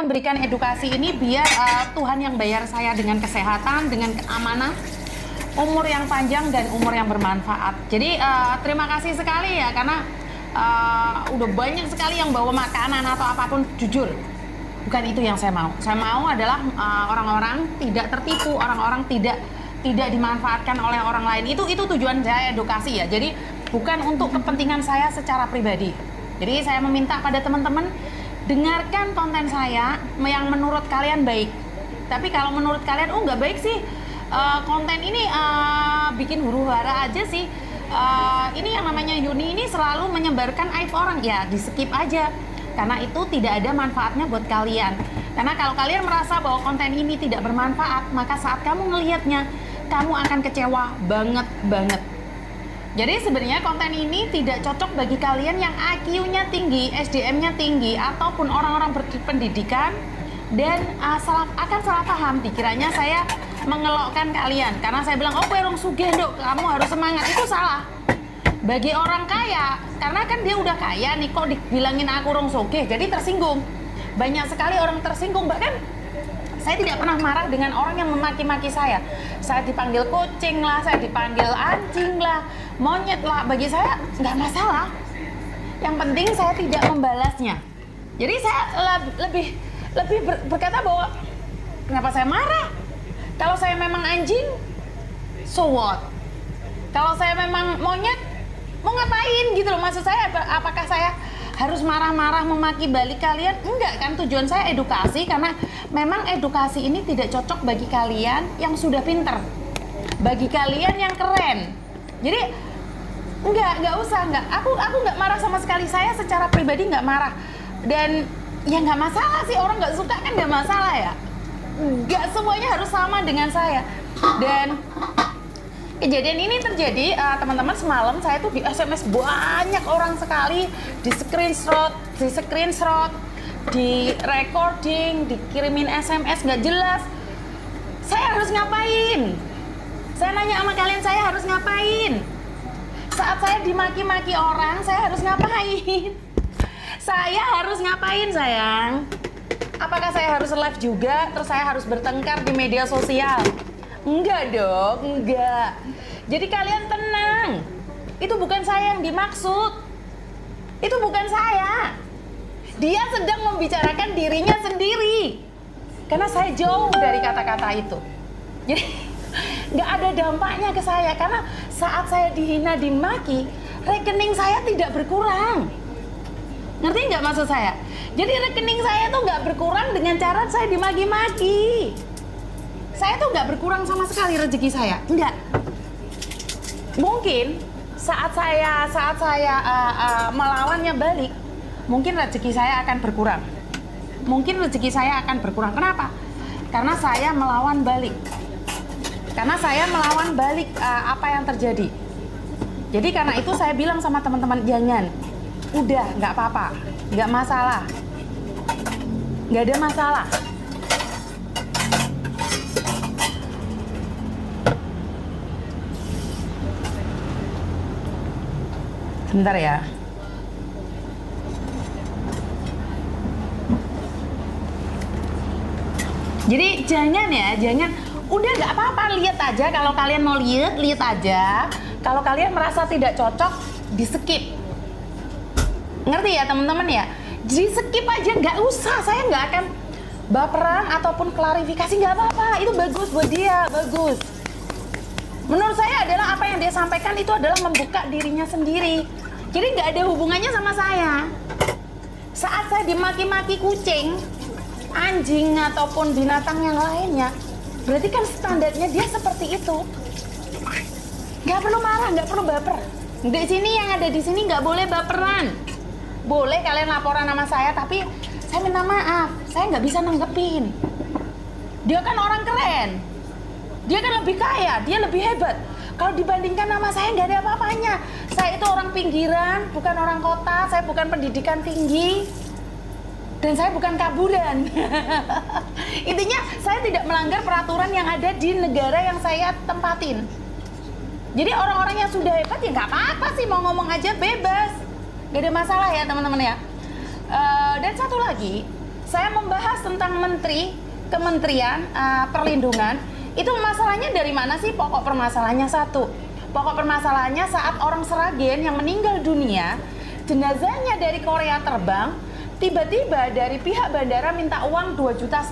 memberikan edukasi ini biar Tuhan yang bayar saya dengan kesehatan, dengan keamanan, umur yang panjang dan umur yang bermanfaat. Jadi terima kasih sekali ya, karena udah banyak sekali yang bawa makanan atau apapun. Jujur, bukan itu yang saya mau. Saya mau adalah orang-orang tidak tertipu, orang-orang tidak dimanfaatkan oleh orang lain. Itu tujuan saya edukasi ya. Jadi bukan untuk kepentingan saya secara pribadi. Jadi saya meminta pada teman-teman, dengarkan konten saya yang menurut kalian baik. Tapi kalau menurut kalian nggak baik sih, konten ini bikin huru-hara aja sih, ini yang namanya Yuni ini selalu menyebarkan aib orang, ya di skip aja, karena itu tidak ada manfaatnya buat kalian. Karena kalau kalian merasa bahwa konten ini tidak bermanfaat, maka saat kamu ngelihatnya, kamu akan kecewa banget. Jadi sebenarnya konten ini tidak cocok bagi kalian yang IQ-nya tinggi, SDM-nya tinggi, ataupun orang-orang berpendidikan dan akan salah paham, dikiranya saya mengelokkan kalian karena saya bilang, oh orang sugih dok, kamu harus semangat. Itu salah. Bagi orang kaya, karena kan dia udah kaya nih, kok dibilangin aku orang sugih, jadi tersinggung. Banyak sekali orang tersinggung. Bahkan saya tidak pernah marah dengan orang yang memaki-maki saya. Saya dipanggil kucing lah, saya dipanggil anjing lah, monyet lah, bagi saya nggak masalah. Yang penting saya tidak membalasnya. Jadi saya lebih berkata bahwa kenapa saya marah? Kalau saya memang anjing, so what? Kalau saya memang monyet, mau ngapain gitu loh. Maksud saya, apakah saya harus marah-marah memaki balik kalian? Enggak kan, tujuan saya edukasi, karena memang edukasi ini tidak cocok bagi kalian yang sudah pinter, bagi kalian yang keren. Jadi enggak usah, aku nggak marah sama sekali. Saya secara pribadi nggak marah, dan ya nggak masalah sih, orang nggak suka kan nggak masalah ya. Nggak semuanya harus sama dengan saya. Dan kejadian ini terjadi, teman-teman, semalam saya tuh di SMS banyak orang sekali, di screenshot, di recording, dikirimin SMS nggak jelas. Saya harus ngapain? Saya nanya sama kalian, saya harus ngapain? Saat saya dimaki-maki orang, saya harus ngapain? Saya harus ngapain, sayang? Apakah saya harus live juga, terus saya harus bertengkar di media sosial? Enggak dong, enggak. Jadi kalian tenang. Itu bukan saya yang dimaksud. Itu bukan saya. Dia sedang membicarakan dirinya sendiri. Karena saya jauh dari kata-kata itu. Jadi nggak ada dampaknya ke saya. Karena saat saya dihina, dimaki, rekening saya tidak berkurang. Ngerti nggak maksud saya? Jadi rekening saya tuh nggak berkurang dengan cara saya dimaki-maki. Saya tuh nggak berkurang sama sekali rezeki saya, nggak. Mungkin saat saya melawannya balik, mungkin rezeki saya akan berkurang. Mungkin rezeki saya akan berkurang. Kenapa? Karena saya melawan balik. Karena saya melawan balik apa yang terjadi. Jadi karena itu saya bilang sama teman-teman, jangan. Udah, nggak apa-apa, nggak masalah, nggak ada masalah. Sebentar ya. Jadi jangan. Udah nggak apa-apa, lihat aja. Kalau kalian mau lihat aja. Kalau kalian merasa tidak cocok, di skip. Ngerti ya teman-teman ya? Jadi skip aja, nggak usah. Saya nggak akan baperan ataupun klarifikasi, nggak apa-apa. Itu bagus buat dia, bagus. Menurut saya adalah apa yang dia sampaikan itu adalah membuka dirinya sendiri. Jadi nggak ada hubungannya sama saya. Saat saya dimaki-maki kucing, anjing, ataupun binatang yang lainnya, berarti kan standarnya dia seperti itu. Nggak perlu marah, nggak perlu baper. Di sini yang ada di sini nggak boleh baperan. Boleh kalian laporan sama saya, tapi saya minta maaf, saya nggak bisa nanggepin. Dia kan orang keren, dia kan lebih kaya, dia lebih hebat. Kalau dibandingkan sama saya nggak ada apa-apanya. Saya itu orang pinggiran, bukan orang kota. Saya bukan pendidikan tinggi, dan saya bukan kaburan. Intinya saya tidak melanggar peraturan yang ada di negara yang saya tempatin. Jadi orang-orang yang sudah hebat ya nggak apa-apa sih, mau ngomong aja bebas. Gak ada masalah ya teman-teman ya. Dan satu lagi, saya membahas tentang kementerian perlindungan, itu masalahnya dari mana sih? Pokok permasalahannya satu. Pokok permasalahannya saat orang Sragen yang meninggal dunia, jenazahnya dari Korea terbang, tiba-tiba dari pihak bandara minta uang 2,5 juta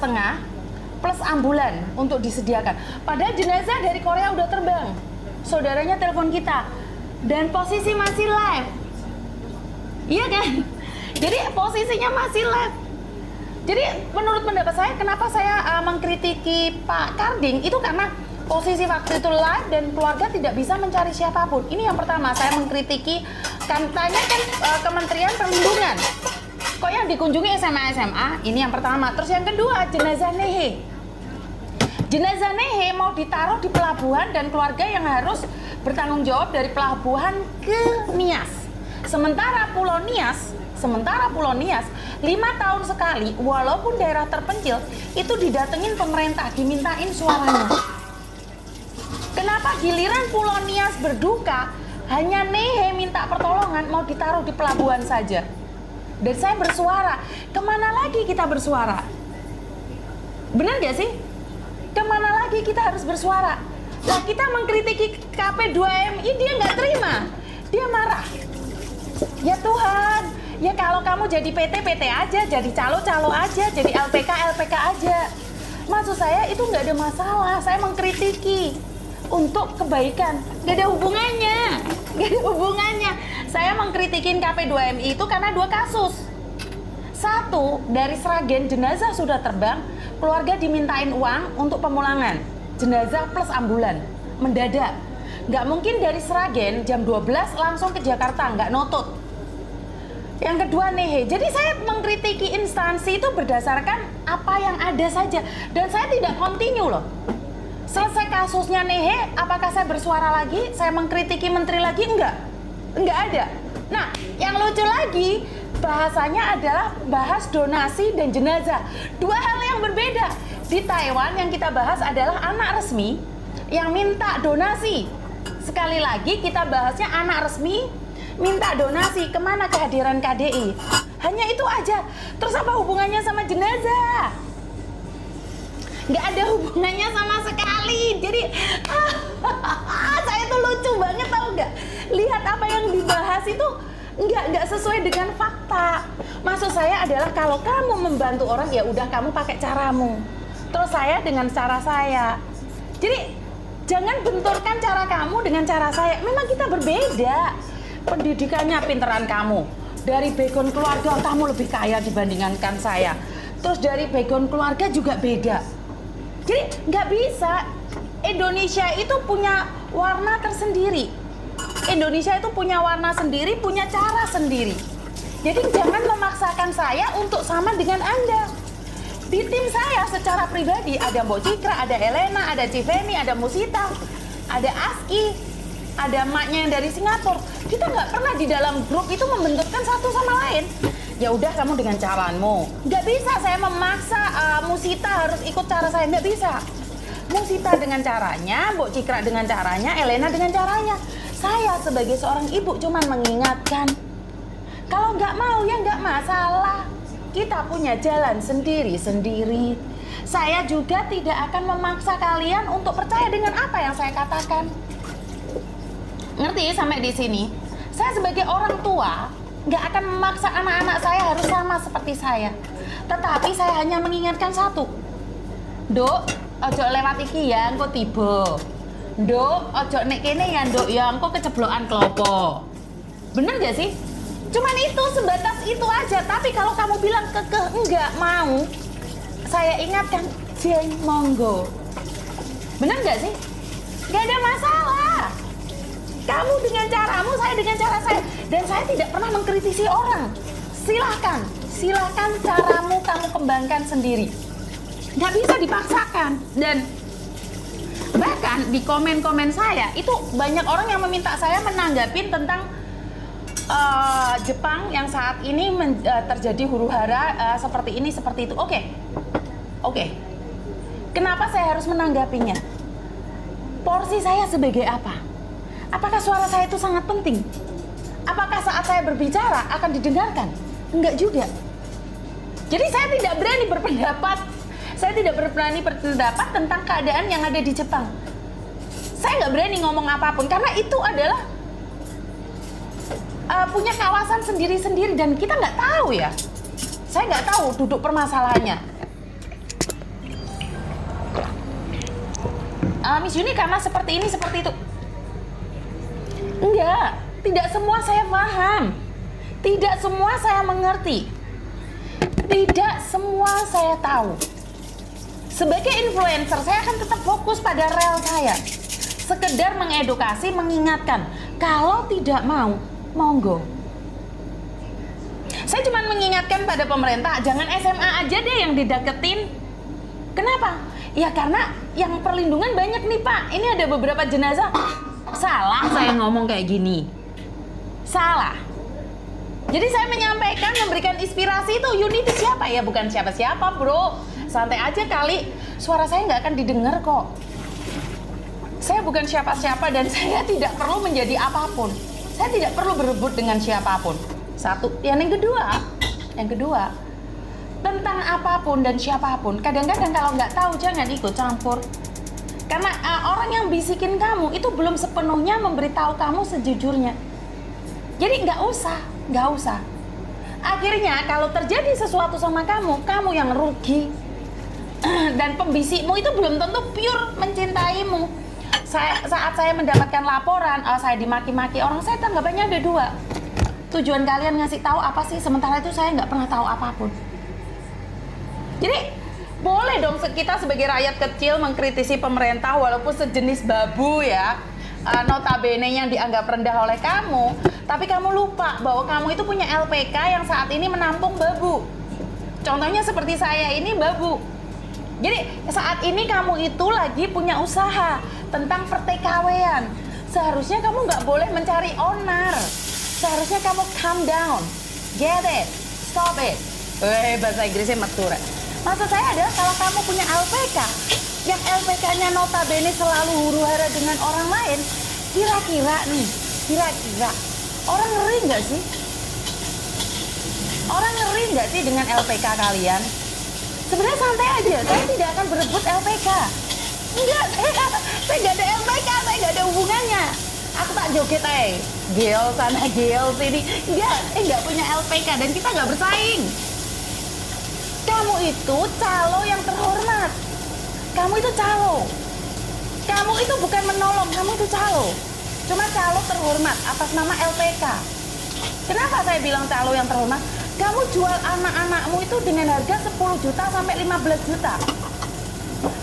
plus ambulan untuk disediakan. Padahal jenazah dari Korea udah terbang. Saudaranya telepon kita dan posisi masih live. Iya kan? Jadi posisinya masih live. Jadi menurut pendapat saya, kenapa saya mengkritiki Pak Karding itu karena posisi waktu itu live dan keluarga tidak bisa mencari siapapun. Ini yang pertama, saya mengkritiki katanya kan Kementerian Perlindungan. Kok yang dikunjungi SMA? Ini yang pertama. Terus yang kedua, jenazah Nehe. Jenazah Nehe mau ditaruh di pelabuhan dan keluarga yang harus bertanggung jawab dari pelabuhan ke Nias. Sementara Pulau Nias 5 tahun sekali, walaupun daerah terpencil, itu didatengin pemerintah, dimintain suaranya. Kenapa giliran Pulau Nias berduka, hanya Nehe minta pertolongan mau ditaruh di pelabuhan saja? Dan saya bersuara, kemana lagi kita bersuara? Benar gak sih? Kemana lagi kita harus bersuara? Lah kita mengkritiki KP2MI, dia nggak terima, dia marah. Ya Tuhan, ya kalau kamu jadi PT aja, jadi calo aja, jadi LPK aja. Maksud saya itu nggak ada masalah, saya mengkritiki untuk kebaikan, nggak ada hubungannya. Saya mengkritikin KP2MI itu karena 2 kasus. Satu, dari Sragen jenazah sudah terbang, keluarga dimintain uang untuk pemulangan jenazah plus ambulan, mendadak. Nggak mungkin dari Sragen jam 12 langsung ke Jakarta, nggak notut. Yang kedua Nehe, jadi saya mengkritiki instansi itu berdasarkan apa yang ada saja, dan saya tidak continue loh. Selesai kasusnya Nehe, apakah saya bersuara lagi? Saya mengkritiki menteri lagi? Enggak ada. Nah, yang lucu lagi, bahasanya adalah bahas donasi dan jenazah. 2 hal yang berbeda. Di Taiwan yang kita bahas adalah anak resmi yang minta donasi. Sekali lagi kita bahasnya anak resmi minta donasi. Kemana kehadiran KDI? Hanya itu aja. Terus apa hubungannya sama jenazah? Nggak ada hubungannya sama sekali. Jadi saya tuh lucu banget, tau nggak? Lihat apa yang dibahas itu nggak sesuai dengan fakta. Maksud saya adalah kalau kamu membantu orang, ya udah kamu pakai caramu. Terus saya dengan cara saya. Jadi jangan benturkan cara kamu dengan cara saya. Memang kita berbeda. Pendidikannya pinteran kamu. Dari background keluarga kamu lebih kaya dibandingkan saya. Terus dari background keluarga juga beda. Jadi nggak bisa. Indonesia itu punya warna tersendiri. Indonesia itu punya warna sendiri, punya cara sendiri. Jadi jangan memaksakan saya untuk sama dengan Anda. Di tim saya secara pribadi ada Mbok Cikra, ada Elena, ada Civeni, ada Musita, ada Aski, ada maknya yang dari Singapura. Kita nggak pernah di dalam grup itu membenturkan satu sama lain. Ya udah kamu dengan caramu. Nggak bisa saya memaksa Musita harus ikut cara saya, nggak bisa. Musita dengan caranya, Mbok Cikra dengan caranya, Elena dengan caranya. Saya sebagai seorang ibu cuman mengingatkan. Kalau nggak mau ya nggak masalah. Kita punya jalan sendiri-sendiri. Saya juga tidak akan memaksa kalian untuk percaya dengan apa yang saya katakan. Ngerti sampai di sini? Saya sebagai orang tua nggak akan memaksa anak-anak saya harus sama seperti saya. Tetapi saya hanya mengingatkan satu. Dok, ojo lewat iki ya, engko tiba. Dok, ojo nek kene ya, Dok, ya engko keceblokan klopo. Bener gak sih? Cuman itu, sebatas itu aja. Tapi kalau kamu bilang kekeh enggak mau, saya ingatkan, jeng monggo. Bener gak sih? Gak ada masalah. Kamu dengan caramu, saya dengan cara saya. Dan saya tidak pernah mengkritisi orang. Silahkan caramu kamu kembangkan sendiri. Gak bisa dipaksakan. Dan bahkan di komen-komen saya, itu banyak orang yang meminta saya menanggapin tentang Jepang yang saat ini terjadi huru-hara seperti ini, seperti itu. Oke. Kenapa saya harus menanggapinya? Porsi saya sebagai apa? Apakah suara saya itu sangat penting? Apakah saat saya berbicara akan didengarkan? Enggak juga. Jadi saya tidak berani berpendapat. Saya tidak berani berpendapat tentang keadaan yang ada di Jepang. Saya nggak berani ngomong apapun karena itu adalah punya kawasan sendiri-sendiri dan kita nggak tahu ya. Saya nggak tahu duduk permasalahannya. Miss Yuni karena seperti ini, seperti itu. Enggak, tidak semua saya paham. Tidak semua saya mengerti. Tidak semua saya tahu. Sebagai influencer, saya akan tetap fokus pada rel saya. Sekedar mengedukasi, mengingatkan. Kalau tidak mau, monggo. Saya cuma mengingatkan pada pemerintah, jangan SMA aja deh yang dideketin. Kenapa? Ya karena yang perlindungan banyak nih Pak. Ini ada beberapa jenazah. Salah saya ngomong kayak gini. Salah. Jadi saya menyampaikan, memberikan inspirasi itu. Yuni itu siapa ya? Bukan siapa-siapa bro. Santai aja kali. Suara saya nggak akan didengar kok. Saya bukan siapa-siapa dan saya tidak perlu menjadi apapun. Saya tidak perlu berebut dengan siapapun. Satu. Yang kedua, tentang apapun dan siapapun, kadang-kadang kalau nggak tahu jangan ikut campur. Karena orang yang bisikin kamu itu belum sepenuhnya memberitahu kamu sejujurnya. Jadi nggak usah. Akhirnya kalau terjadi sesuatu sama kamu yang rugi. Dan pembisikmu itu belum tentu pure mencintaimu. Saat saya mendapatkan laporan, saya dimaki-maki orang, saya tanggapannya ada dua. Tujuan kalian ngasih tahu apa sih? Sementara itu saya nggak pernah tahu apapun. Jadi boleh dong kita sebagai rakyat kecil mengkritisi pemerintah walaupun sejenis babu ya, notabene yang dianggap rendah oleh kamu. Tapi kamu lupa bahwa kamu itu punya LPK yang saat ini menampung babu. Contohnya seperti saya ini babu. Jadi saat ini kamu itu lagi punya usaha tentang perTKW-an. Seharusnya kamu nggak boleh mencari onar. Seharusnya kamu calm down, get it, stop it. Bahasa Inggrisnya matura. Maksud saya adalah kalau kamu punya LPK, yang LPK-nya notabene selalu huru-hara dengan orang lain, kira-kira orang ngeri nggak sih? Orang ngeri nggak sih dengan LPK kalian? Sebenarnya santai aja, saya tidak akan berebut LPK. Enggak, saya nggak ada LPK, saya nggak ada hubungannya. Aku tak joget gel sana gel sini. Nggak punya LPK dan kita nggak bersaing. Kamu itu calo yang terhormat. Kamu itu calo. Kamu itu bukan menolong, kamu itu calo. Cuma calo terhormat atas nama LPK. Kenapa saya bilang calo yang terhormat? Kamu jual anak-anakmu itu dengan harga 10 juta sampai 15 juta.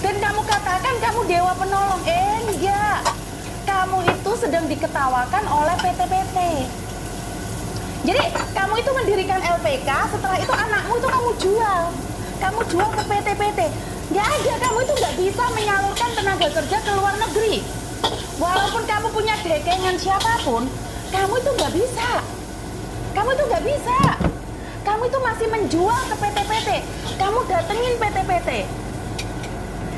Dan kamu katakan kamu dewa penolong. Enggak. Kamu itu sedang diketawakan oleh PT-PT. Jadi kamu itu mendirikan LPK, setelah itu anakmu itu kamu jual. Kamu jual ke PT-PT. Nggak ada, kamu itu nggak bisa menyalurkan tenaga kerja ke luar negeri. Walaupun kamu punya dekengan siapapun, kamu itu nggak bisa. Kamu itu masih menjual ke PT-PT. Kamu datengin PT-PT.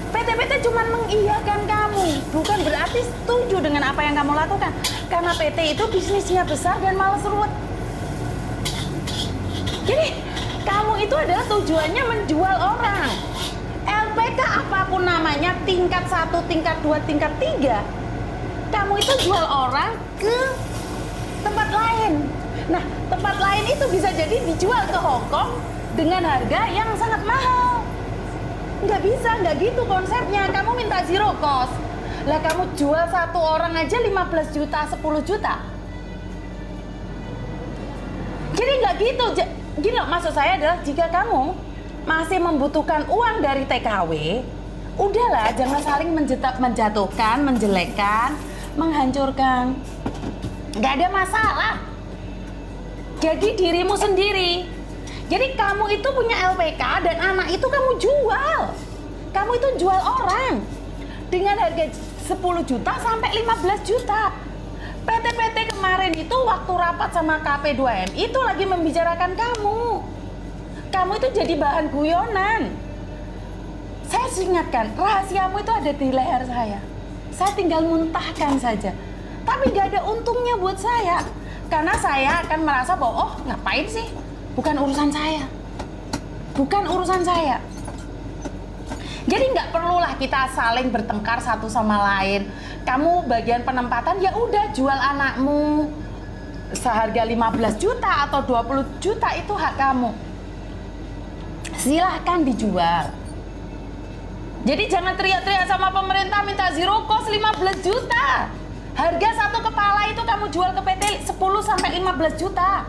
PT-PT cuma mengiyakan kamu, bukan berarti setuju dengan apa yang kamu lakukan. Karena PT itu bisnisnya besar dan malas ruwet. Jadi, kamu itu adalah tujuannya menjual orang. LPK apapun namanya, tingkat 1, tingkat 2, tingkat 3. Kamu itu jual orang ke tempat lain. Nah, tempat lain itu bisa jadi dijual ke Hong Kong dengan harga yang sangat mahal. Nggak bisa, nggak gitu konsepnya. Kamu minta zero cost. Lah kamu jual satu orang aja 15 juta, 10 juta. Jadi nggak gitu. Gini loh, maksud saya adalah jika kamu masih membutuhkan uang dari TKW, udahlah jangan saling menjatuhkan, menjelekkan, menghancurkan. Nggak ada masalah. Jadi dirimu sendiri. Jadi kamu itu punya LPK dan anak itu kamu jual. Kamu itu jual orang dengan harga 10 juta sampai 15 juta. PT-PT kemarin itu waktu rapat sama KP2M itu lagi membicarakan kamu. Kamu itu jadi bahan guyonan. Saya ingatkan, rahasiamu itu ada di leher saya. Saya tinggal muntahkan saja. Tapi nggak ada untungnya buat saya. Karena saya akan merasa bahwa, oh ngapain sih? Bukan urusan saya. bukan urusan saya. Jadi nggak perlulah kita saling bertengkar satu sama lain. Kamu bagian penempatan, ya udah jual anakmu seharga 15 juta atau 20 juta, itu hak kamu. Silahkan dijual. Jadi jangan teriak-teriak sama pemerintah minta zero cost 15 juta. Harga satu kepala itu kamu jual ke PT 10 sampai 15 juta.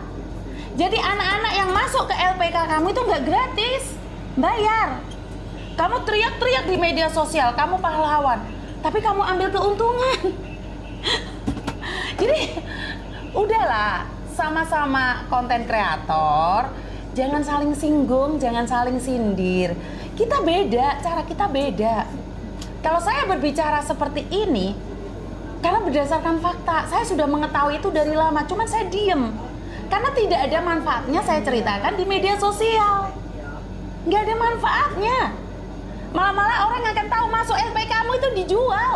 Jadi anak-anak yang masuk ke LPK kamu itu nggak gratis, bayar. Kamu teriak-teriak di media sosial, kamu pahlawan, tapi kamu ambil keuntungan. Jadi udahlah, sama-sama konten kreator, jangan saling singgung, jangan saling sindir. Kita beda, cara kita beda. Kalau saya berbicara seperti ini, karena berdasarkan fakta, saya sudah mengetahui itu dari lama, cuman saya diem. Karena tidak ada manfaatnya saya ceritakan di media sosial. Nggak ada manfaatnya. Malah orang akan tahu masuk LPK kamu itu dijual.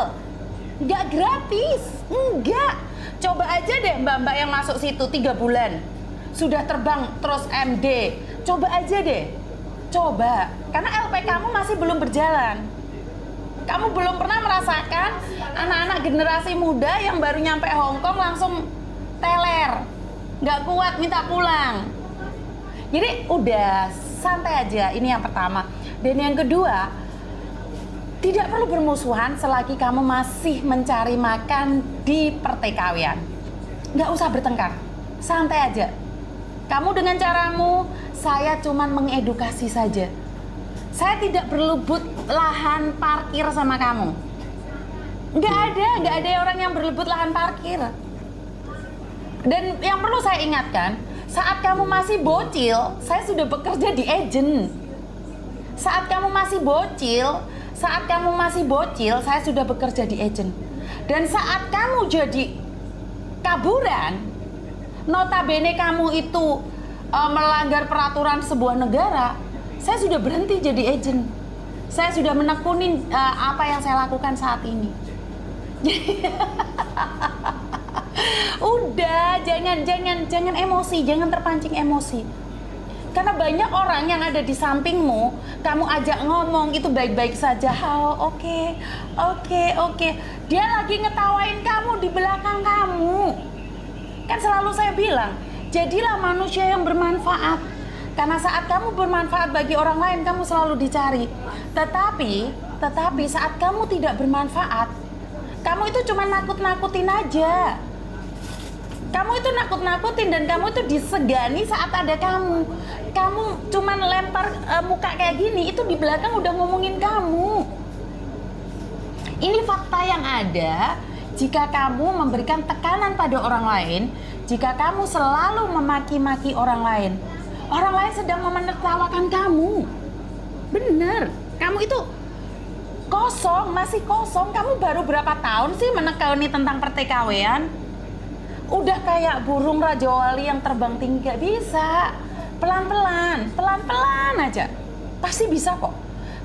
Nggak gratis, enggak. Coba aja deh mbak-mbak yang masuk situ 3 bulan. Sudah terbang terus MD. Coba aja deh. Coba. Karena LPK kamu masih belum berjalan. Kamu belum pernah merasakan anak-anak generasi muda yang baru nyampe Hong Kong langsung teler. Nggak kuat minta pulang. Jadi udah santai aja, ini yang pertama. Dan yang kedua, tidak perlu bermusuhan selagi kamu masih mencari makan di pertikaian. Nggak usah bertengkar, santai aja. Kamu dengan caramu, saya cuman mengedukasi saja. Saya tidak berebut lahan parkir sama kamu. Nggak ada orang yang berebut lahan parkir. Dan yang perlu saya ingatkan, saat kamu masih bocil, saya sudah bekerja di agent. Saat kamu masih bocil, saya sudah bekerja di agent. Dan saat kamu jadi kaburan, notabene kamu itu melanggar peraturan sebuah negara, saya sudah berhenti jadi agent. Saya sudah menekuni apa yang saya lakukan saat ini. Udah, jangan emosi, jangan terpancing emosi. Karena banyak orang yang ada di sampingmu, kamu ajak ngomong itu baik-baik saja. Oke. Dia lagi ngetawain kamu di belakang kamu. Kan selalu saya bilang, jadilah manusia yang bermanfaat. Karena saat kamu bermanfaat bagi orang lain, kamu selalu dicari. Tetapi saat kamu tidak bermanfaat, kamu itu cuma nakut-nakutin aja. Kamu itu nakut-nakutin dan kamu itu disegani saat ada kamu. Kamu cuma lempar muka kayak gini, itu di belakang udah ngomongin kamu. Ini fakta yang ada. Jika kamu memberikan tekanan pada orang lain, jika kamu selalu memaki-maki orang lain sedang menertawakan kamu. Bener, kamu itu masih kosong. Kamu baru berapa tahun sih menekuni tentang pertikaian? Udah kayak burung Raja Wali yang terbang tinggi, gak bisa. Pelan-pelan aja. Pasti bisa kok.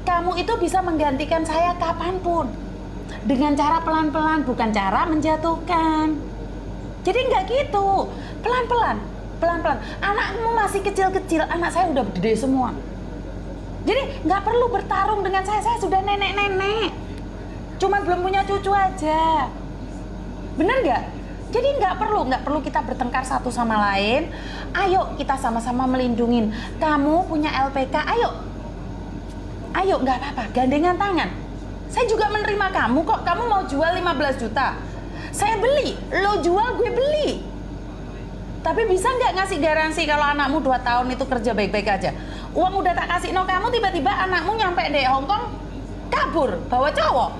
Kamu itu bisa menggantikan saya kapanpun. Dengan cara pelan-pelan, bukan cara menjatuhkan. Jadi nggak gitu. Pelan-pelan. Anakmu masih kecil-kecil, anak saya udah gede semua. Jadi nggak perlu bertarung dengan saya sudah nenek-nenek. Cuma belum punya cucu aja. Bener nggak? Jadi nggak perlu kita bertengkar satu sama lain. Ayo kita sama-sama melindungin. Kamu punya LPK, ayo nggak apa-apa, gandengan tangan. Saya juga menerima kamu kok. Kamu mau jual 15 juta, saya beli. Lo jual, gue beli. Tapi bisa nggak ngasih garansi kalau anakmu 2 tahun itu kerja baik-baik aja? Uang udah tak kasih kamu, tiba-tiba anakmu nyampe di Hong Kong, kabur, bawa cowok.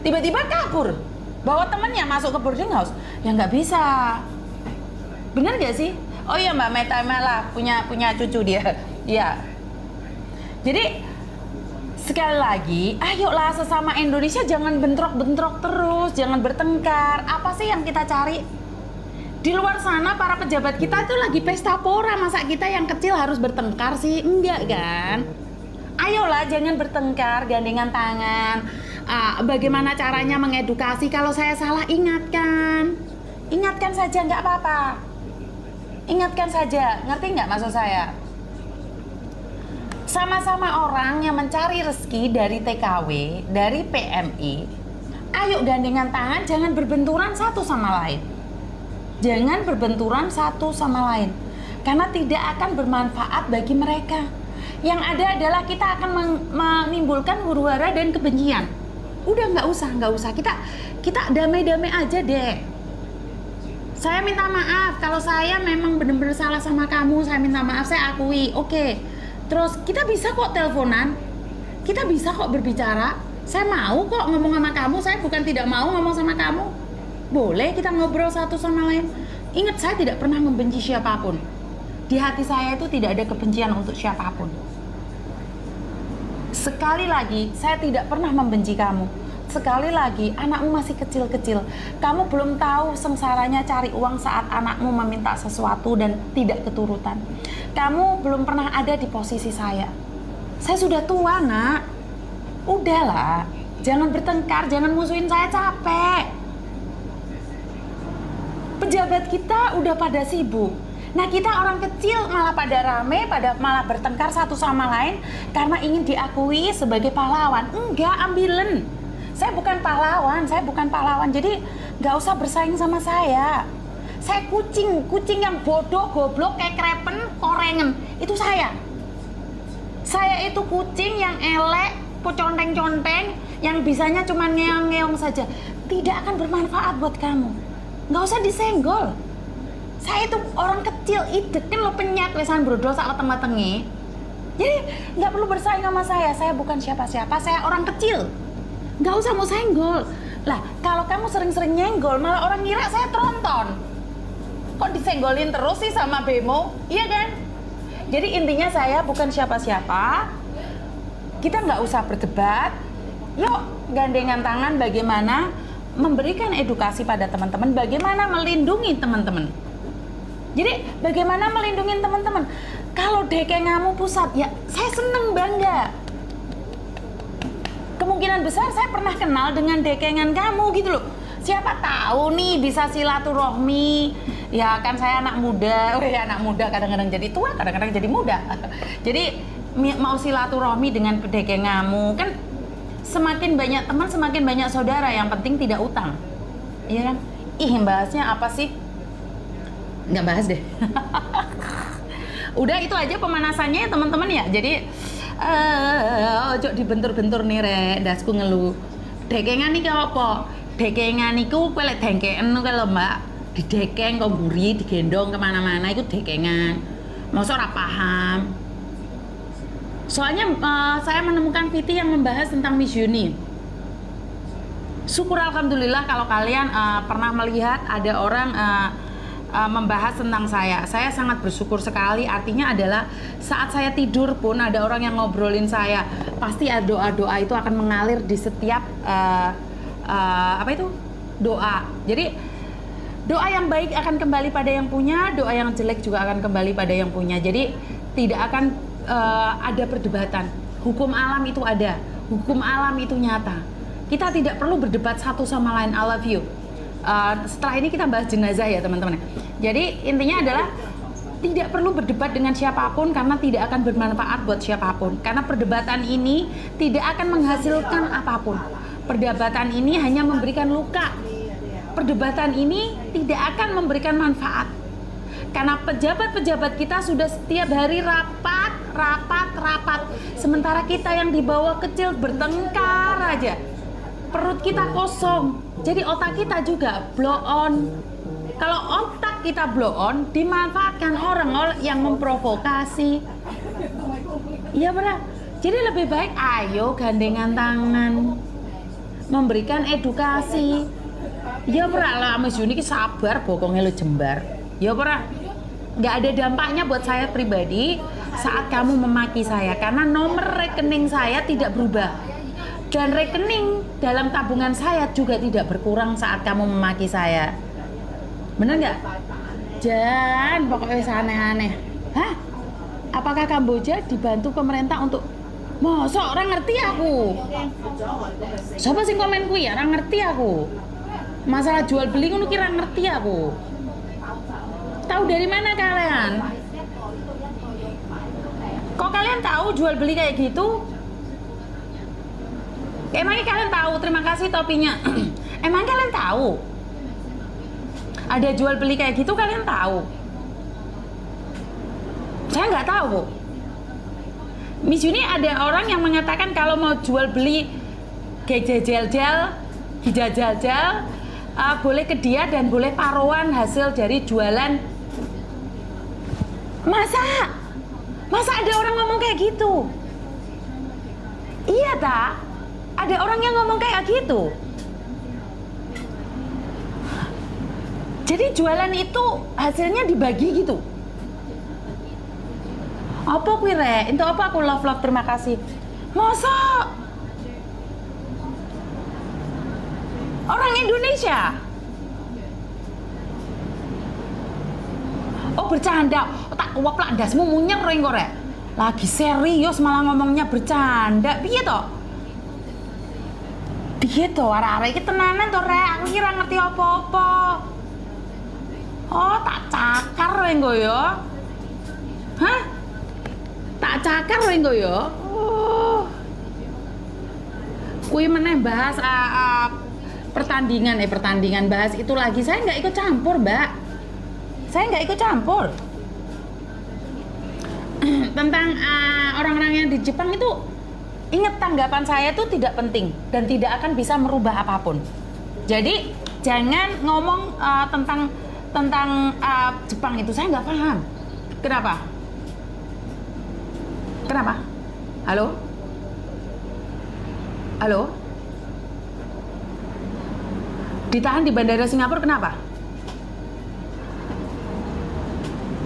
Tiba-tiba kabur, bawa temennya masuk ke boarding house. Ya nggak bisa. Bener nggak sih? Oh iya Mbak Meta lah, punya cucu dia. Iya. Jadi sekali lagi, ayolah sesama Indonesia jangan bentrok-bentrok terus, jangan bertengkar. Apa sih yang kita cari? Di luar sana para pejabat kita itu lagi pesta pora, masa kita yang kecil harus bertengkar sih? Enggak kan? Ayolah jangan bertengkar, gandengan tangan. Bagaimana caranya mengedukasi? Kalau saya salah ingatkan saja, nggak apa-apa. Ingatkan saja, ngerti nggak maksud saya? Sama-sama orang yang mencari rezeki dari TKW, dari PMI. Ayo gandengan tangan, jangan berbenturan satu sama lain. Jangan berbenturan satu sama lain. Karena tidak akan bermanfaat bagi mereka. Yang ada adalah kita akan menimbulkan huru-hara dan kebencian. Udah nggak usah. Kita damai-damai aja deh. Saya minta maaf kalau saya memang benar-benar salah sama kamu. Saya minta maaf, saya akui. Oke. Terus kita bisa kok teleponan. Kita bisa kok berbicara. Saya mau kok ngomong sama kamu. Saya bukan tidak mau ngomong sama kamu. Boleh kita ngobrol satu sama lain. Ingat, saya tidak pernah membenci siapapun. Di hati saya itu tidak ada kebencian untuk siapapun. Sekali lagi, saya tidak pernah membenci kamu. Sekali lagi, anakmu masih kecil-kecil. Kamu belum tahu sengsaranya cari uang saat anakmu meminta sesuatu dan tidak keturutan. Kamu belum pernah ada di posisi saya. Saya sudah tua, nak. Udahlah, jangan bertengkar, jangan musuhin saya, capek. Pejabat kita udah pada sibuk. Nah, kita orang kecil malah pada rame, malah bertengkar satu sama lain karena ingin diakui sebagai pahlawan. Enggak, ambilen. Saya bukan pahlawan. Jadi nggak usah bersaing sama saya. Saya kucing yang bodoh, goblok, kayak krepen, korengen. Itu saya. Saya itu kucing yang elek, poconteng-conteng, yang bisanya cuma ngeong-ngeong saja. Tidak akan bermanfaat buat kamu. Nggak usah disenggol. Saya itu orang kecil, idek kan lo penyat, wesan brodol sak weteng-wetengi. Jadi nggak perlu bersaing sama saya. Saya bukan siapa-siapa, saya orang kecil. Nggak usah mau senggol. Lah, kalau kamu sering-sering nyenggol, malah orang ngira saya tronton. Kok disenggolin terus sih sama Bemo? Iya kan? Jadi intinya saya bukan siapa-siapa. Kita nggak usah berdebat. Yuk, gandengan tangan bagaimana memberikan edukasi pada teman-teman, bagaimana melindungi teman-teman. Jadi bagaimana melindungi teman-teman? Kalau dekengamu pusat, ya saya seneng, bangga. Kemungkinan besar saya pernah kenal dengan dekengan kamu gitu loh. Siapa tahu nih bisa silaturahmi. Ya kan saya anak muda. Anak muda kadang-kadang jadi tua, kadang-kadang jadi muda. Jadi mau silaturahmi dengan dekengamu. Kan semakin banyak teman, semakin banyak saudara. Yang penting tidak utang. Iya kan? Bahasnya apa sih? Nggak bahas deh. Udah itu aja pemanasannya ya teman-teman ya. Jadi ojo dibentur-bentur nih rek, dasku ngeluh. Dekengan iki apa? Dekengan iku kowe lek dengkeken lho Mbak. Didekeng kok mburi, digendong kemana-mana itu dekengan. Masa ora paham? Soalnya saya menemukan VT yang membahas tentang Miss Uni. Syukur alhamdulillah kalau kalian pernah melihat ada orang membahas tentang saya. Saya sangat bersyukur sekali. Artinya adalah saat saya tidur pun ada orang yang ngobrolin saya. Pasti doa-doa itu akan mengalir di setiap doa. Jadi doa yang baik akan kembali pada yang punya, doa yang jelek juga akan kembali pada yang punya. Jadi tidak akan ada perdebatan. Hukum alam itu ada, hukum alam itu nyata. Kita tidak perlu berdebat satu sama lain. I love you. Setelah ini kita bahas jenazah ya teman-teman. Jadi intinya adalah tidak perlu berdebat dengan siapapun karena tidak akan bermanfaat buat siapapun. Karena perdebatan ini tidak akan menghasilkan apapun. Perdebatan ini hanya memberikan luka. Perdebatan ini tidak akan memberikan manfaat. Karena pejabat-pejabat kita sudah setiap hari rapat. Sementara kita yang di bawah kecil bertengkar aja. Perut kita kosong. Jadi otak kita juga blow on. Kalau otak kita blow on, dimanfaatkan orang yang memprovokasi. Iya benar. Jadi lebih baik ayo gandengan tangan, memberikan edukasi. Ya benar lah, Mas Yuni sabar, bokongnya lo jembar. Ya benar. Nggak ada dampaknya buat saya pribadi saat kamu memaki saya, karena nomor rekening saya tidak berubah. Dan rekening dalam tabungan saya juga tidak berkurang saat kamu memaki saya. Bener nggak? Jangan pokoknya aneh-aneh. Hah? Apakah Kamboja dibantu pemerintah untuk... Masa orang ngerti aku? Siapa sih komen kuwi ya? Orang ngerti aku. Masalah jual beli ngono kira ngerti aku. Tahu dari mana kalian? Kok kalian tahu jual beli kayak gitu? Emangnya kalian tahu? Terima kasih topinya. Emang kalian tahu? Ada jual beli kayak gitu kalian tahu? Saya nggak tahu. Miss Yuni, ada orang yang mengatakan kalau mau jual beli gejajal-jal, hijajal-jal, boleh ke dia dan boleh paruan hasil dari jualan. Masa ada orang ngomong kayak gitu? Iya tak? Ada orang yang ngomong kayak gitu. Jadi jualan itu hasilnya dibagi gitu. Apa kuwi rek? Itu apa aku love terima kasih. Masa? Orang Indonesia? Oh bercanda. Tak waplak dasmu munyer kok rek. Lagi serius malah ngomongnya bercanda. Piye toh? Piye toh arek-arek iki tenanan toh rek. Aku kira ngerti apa-apa. Oh, tak cakar engko ya. Hah? Tak cakar engko ya. Oh. Kuwi meneh bahas pertandingan bahas itu lagi. Saya nggak ikut campur, Mbak. Saya nggak ikut campur. Tentang orang-orang yang di Jepang itu, ingat tanggapan saya itu tidak penting dan tidak akan bisa merubah apapun. Jadi jangan ngomong tentang Jepang itu, saya nggak paham. Kenapa? Halo? Ditahan di Bandara Singapura kenapa?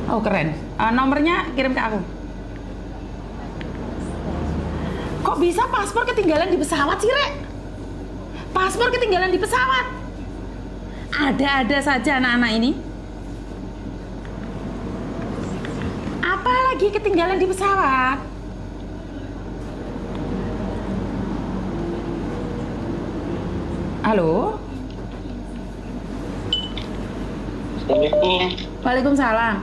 Oh keren. Nomornya kirim ke aku. Kok bisa paspor ketinggalan di pesawat sih, Rek? Paspor ketinggalan di pesawat. Ada-ada saja anak-anak ini. Apalagi ketinggalan di pesawat. Halo? Assalamualaikum. Waalaikumsalam.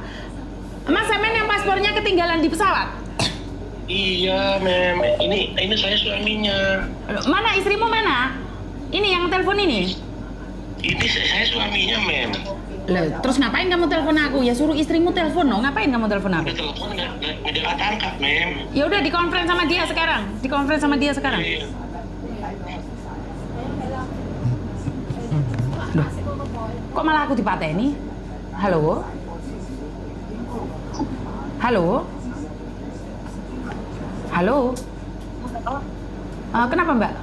Mas Semen yang paspornya ketinggalan di pesawat? Iya, Mem. Ini saya suaminya. Mana istrimu mana? Ini yang telepon ini? Ini saya suaminya, Mem. Loh, terus ngapain kamu telepon aku? Ya suruh istrimu telepon, no. Ngapain kamu telepon aku? Udah telepon nggak diangkat, Mem. Ya udah dikonferen sama dia sekarang. Iya. Loh, kok malah aku dipateni? Halo? Kenapa Mbak?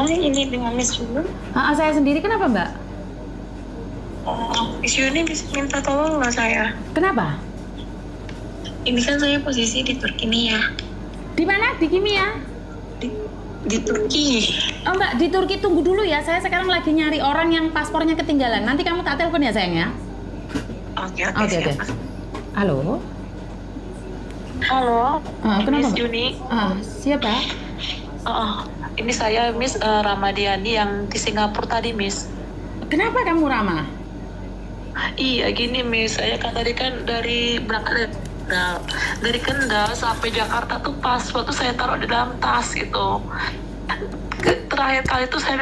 Ini dengan Miss Yuni. Saya sendiri, kenapa Mbak? Miss Yuni bisa minta tolong nggak saya? Kenapa? Ini kan saya posisi di Turki nih ya. Di mana? Di Kimia? Di Turki. Oh Mbak, di Turki tunggu dulu ya. Saya sekarang lagi nyari orang yang paspornya ketinggalan. Nanti kamu tak telepon ya sayang ya? Oke. Halo? Halo. Kenapa Miss Mbak? Yuni. Siapa? Ini saya Miss Ramadiani yang di Singapura tadi Miss. Kenapa kamu Rama? Iya gini Miss, saya kan tadi kan berangkat dari Kendal sampai Jakarta tuh paspor tuh saya taruh di dalam tas gitu. Terakhir kali tuh saya